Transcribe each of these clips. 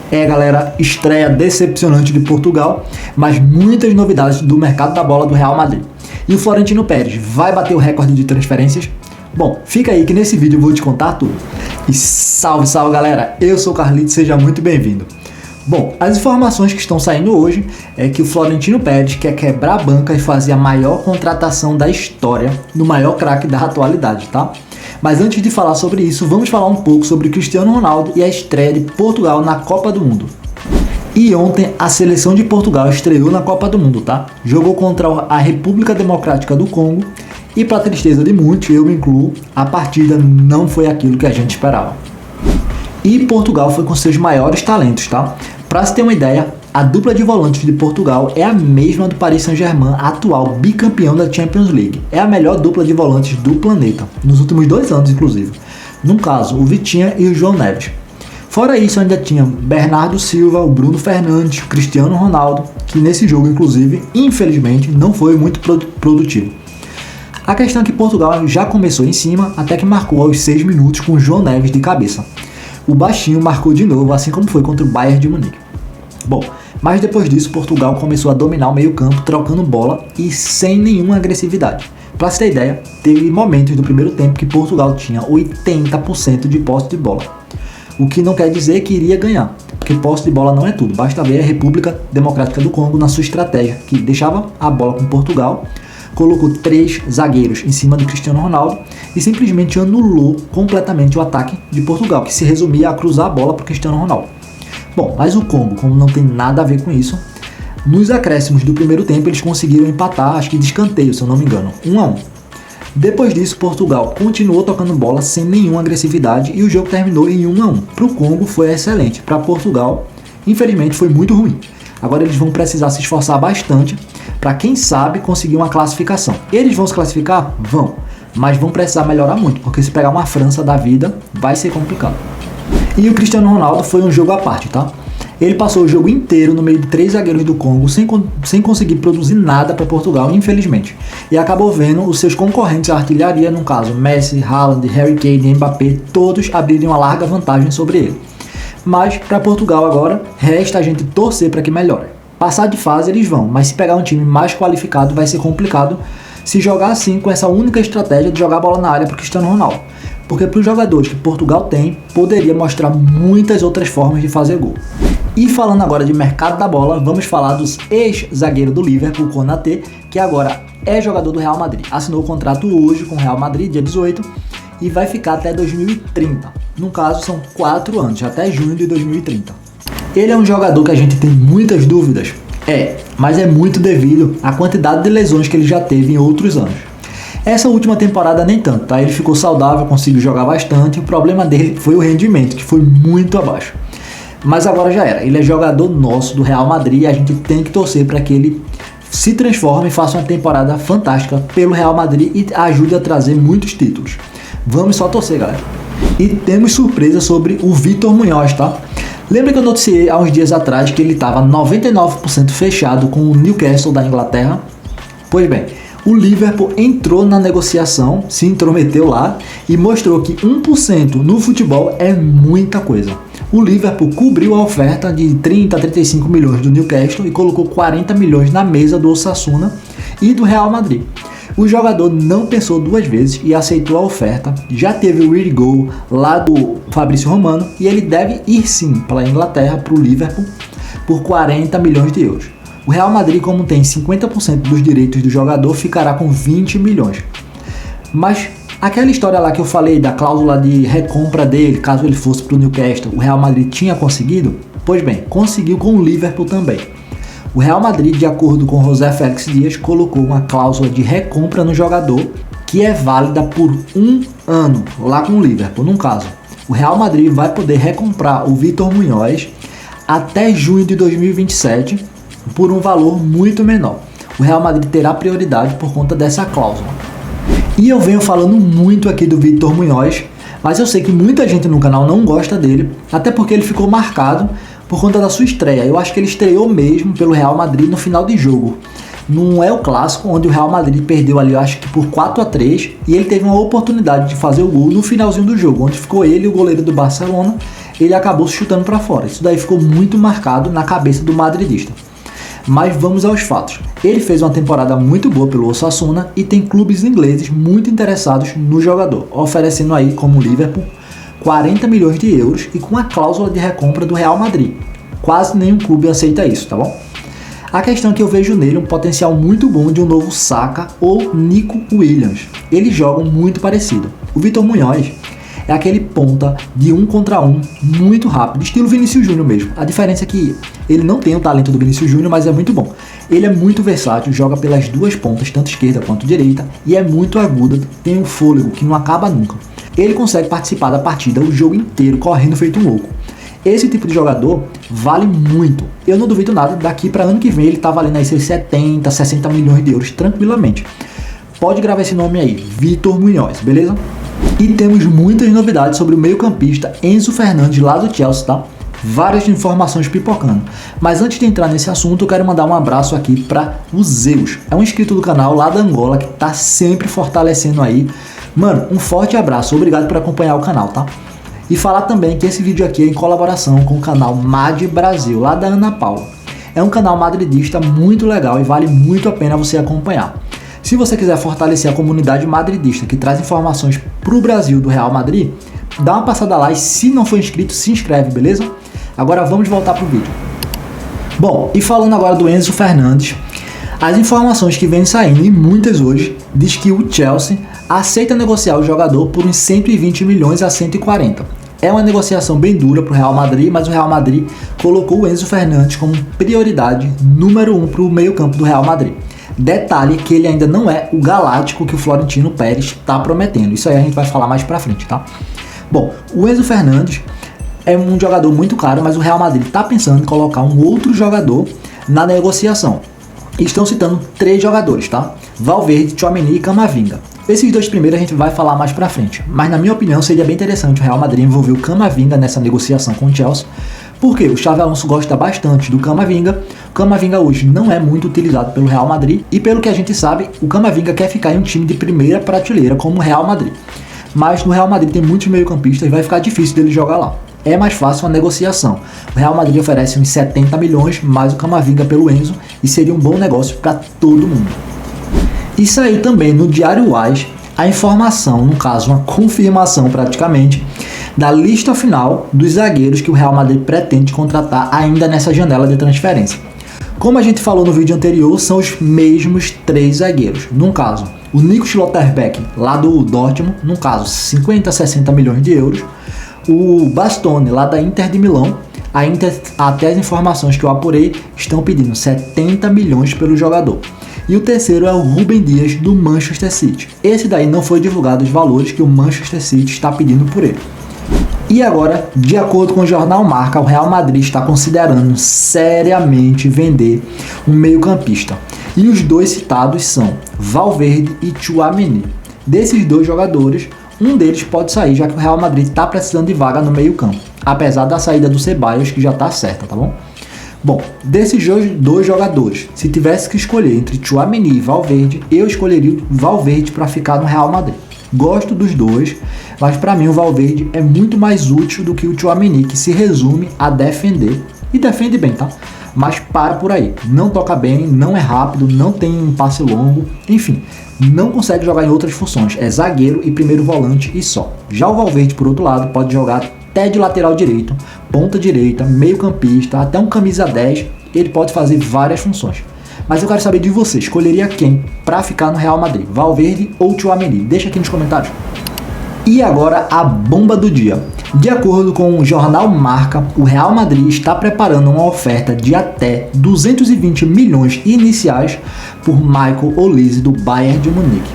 Galera, estreia decepcionante de Portugal, mas muitas novidades do mercado da bola do Real Madrid. E o Florentino Pérez vai bater o recorde de transferências? Bom, fica aí que nesse vídeo eu vou te contar tudo. E salve, salve galera, eu sou o Carlito, seja muito bem-vindo. Bom, as informações que estão saindo hoje é que o Florentino Pérez quer quebrar a banca e fazer a maior contratação da história do maior craque da atualidade, tá? Mas antes de falar sobre isso, vamos falar um pouco sobre Cristiano Ronaldo e a estreia de Portugal na Copa do Mundo. E ontem a seleção de Portugal estreou na Copa do Mundo, tá? Jogou contra a República Democrática do Congo e, para tristeza de muitos, eu me incluo, a partida não foi aquilo que a gente esperava. E Portugal foi com seus maiores talentos, tá? Para se ter uma ideia, a dupla de volantes de Portugal é a mesma do Paris Saint-Germain, atual bicampeão da Champions League. É a melhor dupla de volantes do planeta, nos últimos 2 anos, inclusive. No caso, o Vitinha e o João Neves. Fora isso, ainda tinha Bernardo Silva, o Bruno Fernandes, o Cristiano Ronaldo, que nesse jogo, inclusive, infelizmente, não foi muito produtivo. A questão é que Portugal já começou em cima, até que marcou aos 6 minutos com o João Neves de cabeça. O baixinho marcou de novo, assim como foi contra o Bayern de Munique. Bom, mas depois disso, Portugal começou a dominar o meio-campo, trocando bola e sem nenhuma agressividade. Para se ter ideia, teve momentos do primeiro tempo que Portugal tinha 80% de posse de bola. O que não quer dizer que iria ganhar, porque posse de bola não é tudo. Basta ver a República Democrática do Congo na sua estratégia, que deixava a bola com Portugal, colocou 3 zagueiros em cima do Cristiano Ronaldo e simplesmente anulou completamente o ataque de Portugal, que se resumia a cruzar a bola para o Cristiano Ronaldo. Bom, mas o Congo, como não tem nada a ver com isso, nos acréscimos do primeiro tempo eles conseguiram empatar, acho que de escanteio, se eu não me engano, 1-1. Depois disso, Portugal continuou tocando bola sem nenhuma agressividade e o jogo terminou em 1-1. Para o Congo foi excelente, para Portugal, infelizmente, foi muito ruim. Agora eles vão precisar se esforçar bastante para, quem sabe, conseguir uma classificação. Eles vão se classificar? Vão, mas vão precisar melhorar muito, porque se pegar uma França da vida, vai ser complicado. E o Cristiano Ronaldo foi um jogo à parte, tá? Ele passou o jogo inteiro no meio de 3 zagueiros do Congo sem conseguir produzir nada para Portugal, infelizmente. E acabou vendo os seus concorrentes à artilharia, no caso Messi, Haaland, Harry Kane e Mbappé, todos abrirem uma larga vantagem sobre ele. Mas para Portugal agora, resta a gente torcer para que melhore. Passar de fase eles vão, mas se pegar um time mais qualificado vai ser complicado se jogar assim com essa única estratégia de jogar a bola na área para o Cristiano Ronaldo. Porque para os jogadores que Portugal tem, poderia mostrar muitas outras formas de fazer gol. E falando agora de mercado da bola, vamos falar dos ex-zagueiro do Liverpool, Konaté, que agora é jogador do Real Madrid. Assinou o contrato hoje com o Real Madrid, dia 18, e vai ficar até 2030. No caso, são 4 anos, até junho de 2030. Ele é um jogador que a gente tem muitas dúvidas, mas é muito devido à quantidade de lesões que ele já teve em outros anos. Essa última temporada nem tanto, tá? Ele ficou saudável, conseguiu jogar bastante, o problema dele foi o rendimento, que foi muito abaixo. Mas agora já era, ele é jogador nosso do Real Madrid e a gente tem que torcer para que ele se transforme e faça uma temporada fantástica pelo Real Madrid e ajude a trazer muitos títulos. Vamos só torcer, galera. E temos surpresa sobre o Vítor Munhoz, tá? Lembra que eu noticiei há uns dias atrás que ele estava 99% fechado com o Newcastle da Inglaterra? Pois bem, o Liverpool entrou na negociação, se intrometeu lá e mostrou que 1% no futebol é muita coisa. O Liverpool cobriu a oferta de 30 a 35 milhões do Newcastle e colocou 40 milhões na mesa do Osasuna e do Real Madrid. O jogador não pensou 2 vezes e aceitou a oferta. Já teve o ready goal lá do Fabrício Romano e ele deve ir sim para a Inglaterra, para o Liverpool, por 40 milhões de euros. O Real Madrid, como tem 50% dos direitos do jogador, ficará com 20 milhões. Mas aquela história lá que eu falei da cláusula de recompra dele, caso ele fosse para o Newcastle, o Real Madrid tinha conseguido? Pois bem, conseguiu com o Liverpool também. O Real Madrid, de acordo com José Félix Dias, colocou uma cláusula de recompra no jogador que é válida por 1 ano, lá com o Liverpool. No caso, o Real Madrid vai poder recomprar o Vítor Munhoz até junho de 2027 por um valor muito menor. O Real Madrid terá prioridade por conta dessa cláusula. E eu venho falando muito aqui do Vítor Munhoz, mas eu sei que muita gente no canal não gosta dele, até porque ele ficou marcado por conta da sua estreia. Eu acho que ele estreou mesmo pelo Real Madrid no final de jogo. Não é o clássico, onde o Real Madrid perdeu ali, eu acho que por 4-3, e ele teve uma oportunidade de fazer o gol no finalzinho do jogo, onde ficou ele e o goleiro do Barcelona ele acabou se chutando para fora. Isso daí ficou muito marcado na cabeça do madridista. Mas vamos aos fatos. Ele fez uma temporada muito boa pelo Osasuna e tem clubes ingleses muito interessados no jogador, oferecendo aí, como o Liverpool, 40 milhões de euros e com a cláusula de recompra do Real Madrid. Quase nenhum clube aceita isso, tá bom? A questão é que eu vejo nele um potencial muito bom de um novo Saka ou Nico Williams. Eles jogam muito parecido. O Vitor Munhoz é aquele ponta de 1 contra 1 muito rápido, estilo Vinícius Júnior mesmo. A diferença é que ele não tem o talento do Vinícius Júnior, mas é muito bom. Ele é muito versátil, joga pelas duas pontas, tanto esquerda quanto direita, e é muito agudo, tem um fôlego que não acaba nunca. Ele consegue participar da partida o jogo inteiro, correndo feito um louco. Esse tipo de jogador vale muito. Eu não duvido nada, daqui para ano que vem ele tá valendo aí seus 70, 60 milhões de euros tranquilamente. Pode gravar esse nome aí, Vitor Munhoz, beleza? E temos muitas novidades sobre o meio-campista Enzo Fernandes lá do Chelsea, tá? Várias informações pipocando. Mas antes de entrar nesse assunto, eu quero mandar um abraço aqui para o Zeus. É um inscrito do canal lá da Angola que tá sempre fortalecendo aí. Mano, um forte abraço, obrigado por acompanhar o canal, tá? E falar também que esse vídeo aqui é em colaboração com o canal Mad Brasil, lá da Ana Paula. É um canal madridista muito legal e vale muito a pena você acompanhar. Se você quiser fortalecer a comunidade madridista que traz informações pro Brasil do Real Madrid, dá uma passada lá e se não for inscrito, se inscreve, beleza? Agora vamos voltar pro vídeo. Bom, e falando agora do Enzo Fernandes, as informações que vêm saindo, e muitas hoje, diz que o Chelsea aceita negociar o jogador por uns 120 milhões a 140. É uma negociação bem dura para o Real Madrid, mas o Real Madrid colocou o Enzo Fernandes como prioridade número 1 para o meio-campo do Real Madrid. Detalhe que ele ainda não é o galáctico que o Florentino Pérez está prometendo. Isso aí a gente vai falar mais para frente, tá? Bom, o Enzo Fernandes é um jogador muito caro, mas o Real Madrid está pensando em colocar um outro jogador na negociação. Estão citando 3 jogadores, tá? Valverde, Tchouaméni e Camavinga. Esses 2 primeiros a gente vai falar mais pra frente, mas na minha opinião seria bem interessante o Real Madrid envolver o Camavinga nessa negociação com o Chelsea, porque o Xabi Alonso gosta bastante do Camavinga. O Camavinga hoje não é muito utilizado pelo Real Madrid e pelo que a gente sabe, o Camavinga quer ficar em um time de primeira prateleira como o Real Madrid. Mas no Real Madrid tem muitos meio-campistas e vai ficar difícil dele jogar lá. É mais fácil uma negociação. O Real Madrid oferece uns 70 milhões mais o Camavinga pelo Enzo e seria um bom negócio para todo mundo. E saiu também no Diário AS a informação, no caso uma confirmação praticamente, da lista final dos zagueiros que o Real Madrid pretende contratar ainda nessa janela de transferência. Como a gente falou no vídeo anterior, são os mesmos 3 zagueiros. No caso, o Nico Schlotterbeck, lá do Dortmund, no caso 50 a 60 milhões de euros. O Bastoni, lá da Inter de Milão, a Inter, até as informações que eu apurei, estão pedindo 70 milhões pelo jogador. E o terceiro é o Rúben Dias, do Manchester City. Esse daí não foi divulgado os valores que o Manchester City está pedindo por ele. E agora, de acordo com o jornal Marca, o Real Madrid está considerando seriamente vender um meio-campista. E os 2 citados são Valverde e Tchouaméni. Desses 2 jogadores, um deles pode sair, já que o Real Madrid está precisando de vaga no meio-campo, apesar da saída do Ceballos, que já está certa, tá bom? Bom, desses 2 jogadores, se tivesse que escolher entre Tchouaméni e Valverde, eu escolheria o Valverde para ficar no Real Madrid. Gosto dos 2, mas para mim o Valverde é muito mais útil do que o Tchouaméni, que se resume a defender, e defende bem, tá? Mas para por aí, não toca bem, não é rápido, não tem um passe longo, enfim, não consegue jogar em outras funções, é zagueiro e primeiro volante e só. Já o Valverde, por outro lado, pode jogar até de lateral direito, ponta direita, meio campista, até um camisa 10, ele pode fazer várias funções. Mas eu quero saber de você, escolheria quem para ficar no Real Madrid, Valverde ou Tchouaméni? Deixa aqui nos comentários. E agora a bomba do dia. De acordo com o jornal Marca, o Real Madrid está preparando uma oferta de até 220 milhões iniciais por Michael Olise do Bayern de Munique.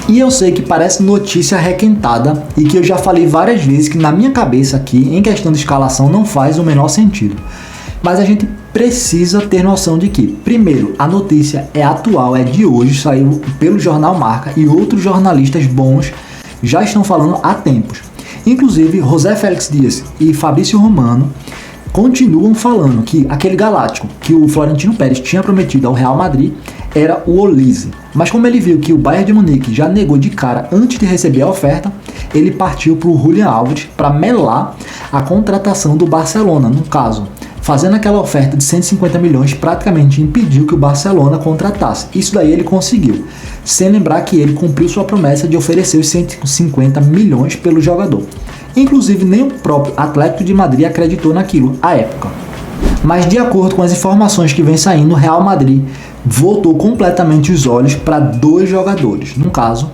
E eu sei que parece notícia requentada e que eu já falei várias vezes que na minha cabeça aqui, em questão de escalação, não faz o menor sentido. Mas a gente precisa ter noção de que, primeiro, a notícia é atual, é de hoje, saiu pelo jornal Marca e outros jornalistas bons já estão falando há tempos. Inclusive, José Félix Dias e Fabrício Romano continuam falando que aquele galáctico que o Florentino Pérez tinha prometido ao Real Madrid era o Olise. Mas como ele viu que o Bayern de Munique já negou de cara antes de receber a oferta, ele partiu para o Julian Alves para melar a contratação do Barcelona, no caso. Fazendo aquela oferta de 150 milhões, praticamente impediu que o Barcelona contratasse. Isso daí ele conseguiu, sem lembrar que ele cumpriu sua promessa de oferecer os 150 milhões pelo jogador. Inclusive, nem o próprio Atlético de Madrid acreditou naquilo à época. Mas de acordo com as informações que vem saindo, o Real Madrid voltou completamente os olhos para dois jogadores. No caso,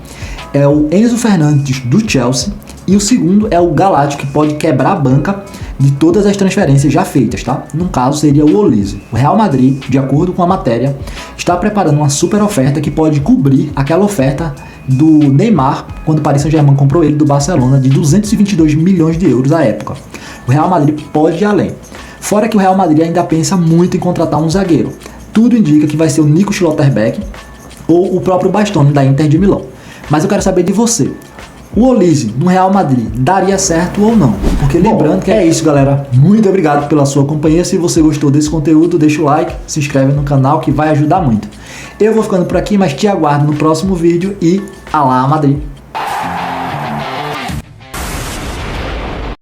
é o Enzo Fernandes do Chelsea e o segundo é o Galactico, que pode quebrar a banca de todas as transferências já feitas, tá? No caso, seria o Olise. O Real Madrid, de acordo com a matéria, está preparando uma super oferta que pode cobrir aquela oferta do Neymar, quando o Paris Saint-Germain comprou ele do Barcelona, de 222 milhões de euros à época. O Real Madrid pode ir além. Fora que o Real Madrid ainda pensa muito em contratar um zagueiro. Tudo indica que vai ser o Nico Schlotterbeck ou o próprio Bastoni da Inter de Milão. Mas eu quero saber de você. O Olise no Real Madrid daria certo ou não? Porque lembrando que é isso, galera. Muito obrigado pela sua companhia. Se você gostou desse conteúdo, deixa o like, se inscreve no canal que vai ajudar muito. Eu vou ficando por aqui, mas te aguardo no próximo vídeo e Alá Madrid!